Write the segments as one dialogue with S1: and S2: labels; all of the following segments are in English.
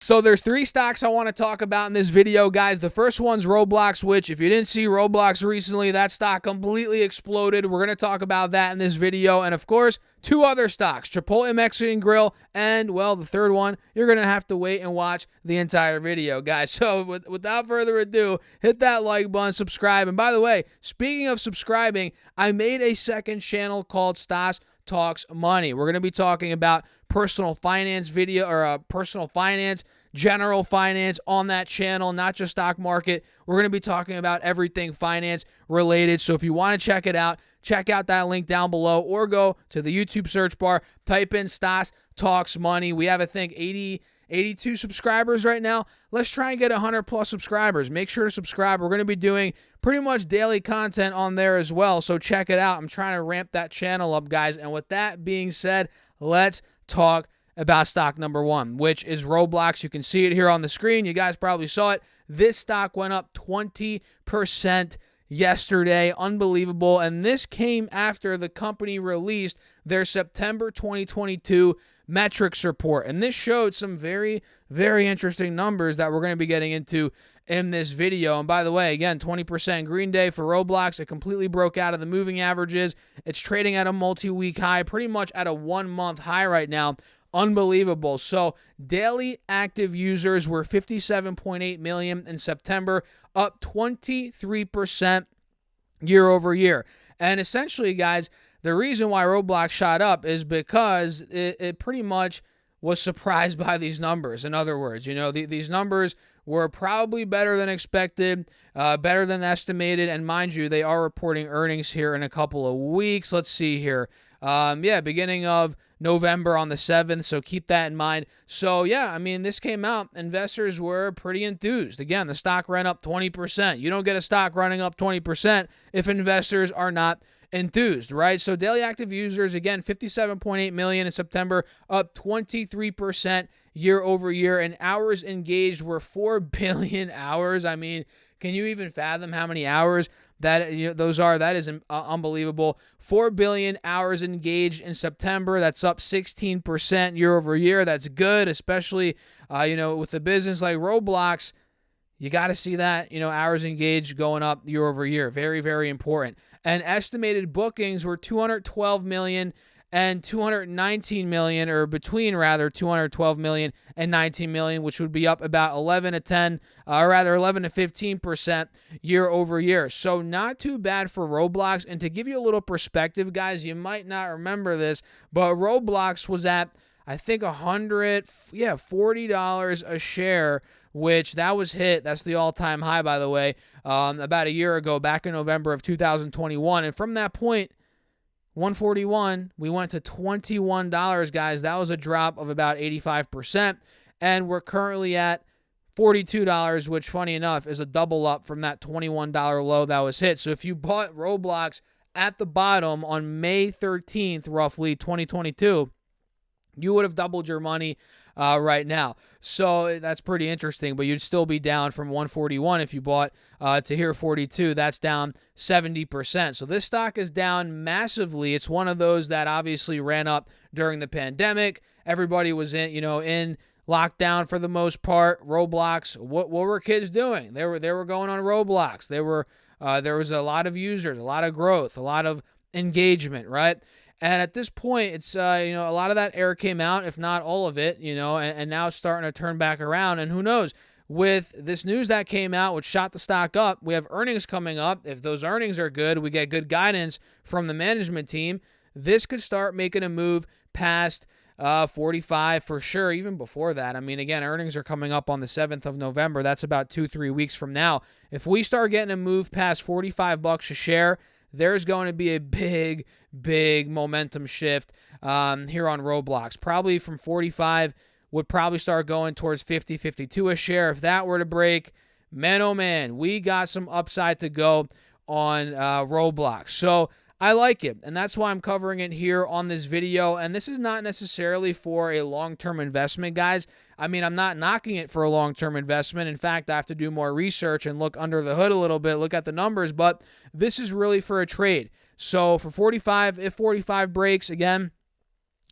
S1: So there's three stocks I want to talk about in this video, guys. The first one's Roblox, which if you didn't see Roblox recently, that stock completely exploded. We're going to talk about that in this video. And of course, two other stocks, Chipotle Mexican Grill, and, well, the third one, you're going to have to wait and watch the entire video, guys. So without further ado, hit that like button, subscribe. And by the way, speaking of subscribing, I made a second channel called Stas Talks Money. We're going to be talking about personal finance video, or personal finance, general finance on that channel, not just stock market. We're going to be talking about everything finance related. So if you want to check it out, check out that link down below, or go to the YouTube search bar, type in Stas Talks Money. We have, I think, 82 subscribers right now. Let's try and get 100 plus subscribers. Make sure to subscribe. We're going to be doing pretty much daily content on there as well, so check it out. I'm trying to ramp that channel up, guys. And with that being said, let's talk about stock number one, which is Roblox. You can see it here on the screen. You guys probably saw it. This stock went up 20% yesterday. Unbelievable. And this came after the company released their September 2022 metrics report. And this showed some very, very interesting numbers that we're going to be getting into in this video. And by the way, again, 20% green day for Roblox. It completely broke out of the moving averages. It's trading at a multi-week high, pretty much at a 1 month high right now. Unbelievable. So daily active users were 57.8 million in September, up 23% year over year. And essentially, guys, the reason why Roblox shot up is because it pretty much was surprised by these numbers. In other words, these numbers were probably better than expected, better than estimated. And mind you, they are reporting earnings here in a couple of weeks. Let's see here. Beginning of November on the 7th, so keep that in mind. So, yeah, I mean, this came out. Investors were pretty enthused. Again, the stock ran up 20%. You don't get a stock running up 20% if investors are not enthused, right? So daily active users, again, 57.8 million in September, up 23% year over year, and hours engaged were 4 billion hours. I mean, can you even fathom how many hours those are? That is unbelievable. 4 billion hours engaged in September. That's up 16% year over year. That's good, especially with a business like Roblox. You got to see that, hours engaged going up year over year. Very, very important. And estimated bookings were 212 million and 219 million, or between 212 million and 19 million, which would be up about 11 to 15% year over year. So not too bad for Roblox. And to give you a little perspective, guys, you might not remember this, but Roblox was at, I think, $40 a share, which that was hit. That's the all-time high, by the way, about a year ago, back in November of 2021. And from that point, 141, we went to $21, guys. That was a drop of about 85%. And we're currently at $42, which, funny enough, is a double up from that $21 low that was hit. So if you bought Roblox at the bottom on May 13th, roughly 2022, you would have doubled your money right now. So that's pretty interesting, but you'd still be down from 141 if you bought to here 42. That's down 70%. So this stock is down massively. It's one of those that obviously ran up during the pandemic. Everybody was in lockdown for the most part. Roblox, what were kids doing? They were going on Roblox. There was a lot of users, a lot of growth, a lot of engagement, right? And at this point, it's, a lot of that air came out, if not all of it, and now it's starting to turn back around. And who knows, with this news that came out, which shot the stock up, we have earnings coming up. If those earnings are good, we get good guidance from the management team, this could start making a move past 45 for sure, even before that. I mean, again, earnings are coming up on the 7th of November. That's about 2-3 weeks from now. If we start getting a move past $45 a share, there's going to be a big momentum shift here on Roblox. Probably from 45 would probably start going towards 50, 52 a share. If that were to break, man, oh man, we got some upside to go on Roblox. So I like it, and that's why I'm covering it here on this video. And this is not necessarily for a long-term investment, guys. I mean, I'm not knocking it for a long-term investment. In fact, I have to do more research and look under the hood a little bit, look at the numbers, but this is really for a trade. So for 45, if 45 breaks, again,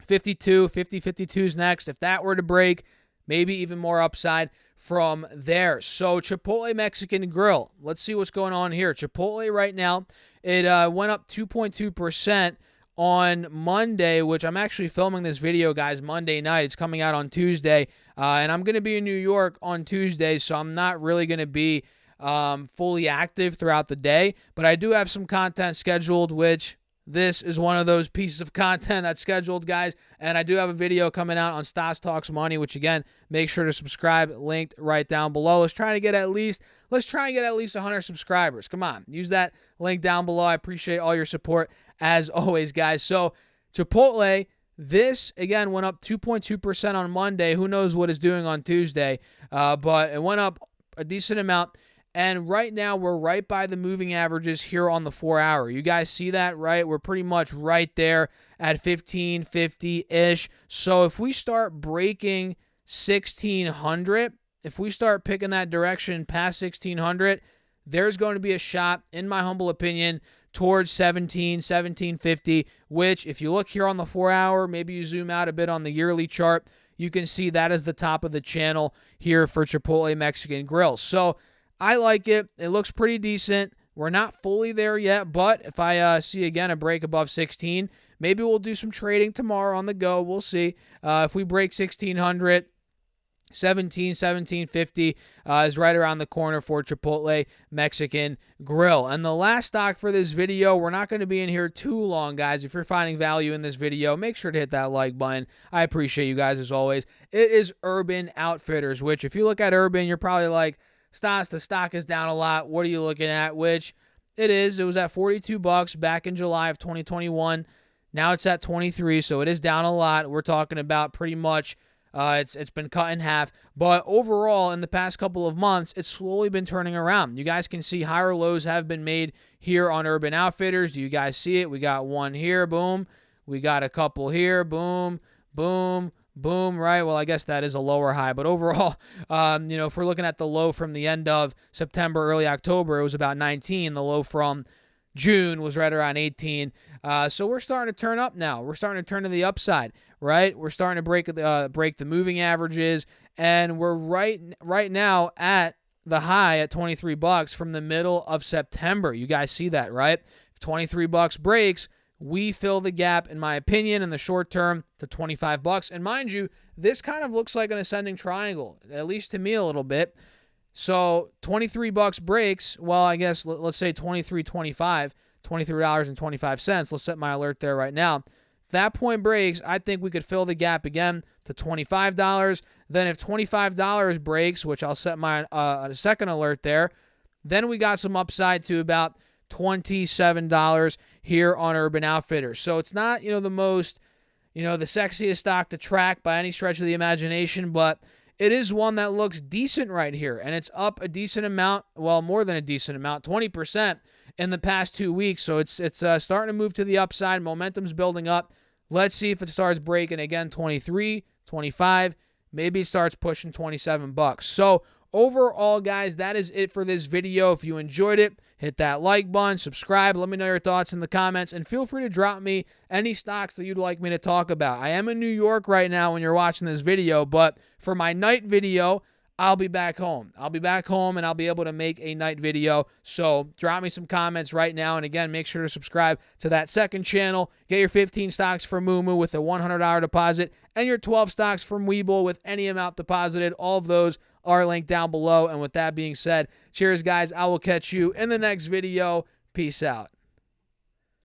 S1: 52, 50, 52 is next. If that were to break, maybe even more upside from there. So Chipotle Mexican Grill, let's see what's going on here. Chipotle right now, it went up 2.2% on Monday, which I'm actually filming this video, guys, Monday night. It's coming out on Tuesday, and I'm going to be in New York on Tuesday, so I'm not really going to be fully active throughout the day, but I do have some content scheduled, which this is one of those pieces of content that's scheduled, guys. And I do have a video coming out on Stas Talks Money, which, again, make sure to subscribe, linked right down below. Let's try and get at least 100 subscribers. Come on, use that link down below. I appreciate all your support as always, guys. So Chipotle, this again went up 2.2% on Monday. Who knows what it's doing on Tuesday, but it went up a decent amount. And right now, we're right by the moving averages here on the 4-hour. You guys see that, right? We're pretty much right there at 1550-ish. So if we start breaking 1600, if we start picking that direction past 1600, there's going to be a shot, in my humble opinion, towards 1750, which if you look here on the 4-hour, maybe you zoom out a bit on the yearly chart, you can see that is the top of the channel here for Chipotle Mexican Grill. So I like it. It looks pretty decent. We're not fully there yet, but if I see, again, a break above 16, maybe we'll do some trading tomorrow on the go. We'll see. If we break 1600, 1750 is right around the corner for Chipotle Mexican Grill. And the last stock for this video, we're not going to be in here too long, guys. If you're finding value in this video, make sure to hit that like button. I appreciate you guys as always. It is Urban Outfitters, which if you look at Urban, you're probably like, Stas, the stock is down a lot. What are you looking at? Which it is. It was at $42 back in July of 2021. Now it's at 23, so it is down a lot. We're talking about pretty much it's been cut in half. But overall, in the past couple of months, it's slowly been turning around. You guys can see higher lows have been made here on Urban Outfitters. Do you guys see it? We got one here, boom. We got a couple here, boom, boom, boom, right? Well, I guess that is a lower high. But overall, if we're looking at the low from the end of September, early October, it was about 19. The low from June was right around 18. So we're starting to turn up now. We're starting to turn to the upside, right? We're starting to break the moving averages, and we're right now at the high at $23 from the middle of September. You guys see that, right? If $23 breaks, we fill the gap, in my opinion, in the short term to $25. And mind you, this kind of looks like an ascending triangle, at least to me a little bit. So $23 breaks, well, I guess let's say $23.25, $23.25. Let's set my alert there right now. If that point breaks, I think we could fill the gap again to $25. Then if $25 breaks, which I'll set my second alert there, then we got some upside to about $27 here on Urban Outfitters. So it's not, the most, the sexiest stock to track by any stretch of the imagination, but it is one that looks decent right here. And it's up a decent amount, well, more than a decent amount, 20% in the past 2 weeks. So it's starting to move to the upside. Momentum's building up. Let's see if it starts breaking again, 23, 25. Maybe it starts pushing $27. So overall, guys, that is it for this video. If you enjoyed it, hit that like button, subscribe, let me know your thoughts in the comments, and feel free to drop me any stocks that you'd like me to talk about. I am in New York right now when you're watching this video, but for my night video, I'll be back home. I'll be back home, and I'll be able to make a night video. So drop me some comments right now, and again, make sure to subscribe to that second channel. Get your 15 stocks from Moomoo with a $100 deposit, and your 12 stocks from Webull with any amount deposited. All of those are linked down below. And with that being said, cheers, guys. I will catch you in the next video. Peace out.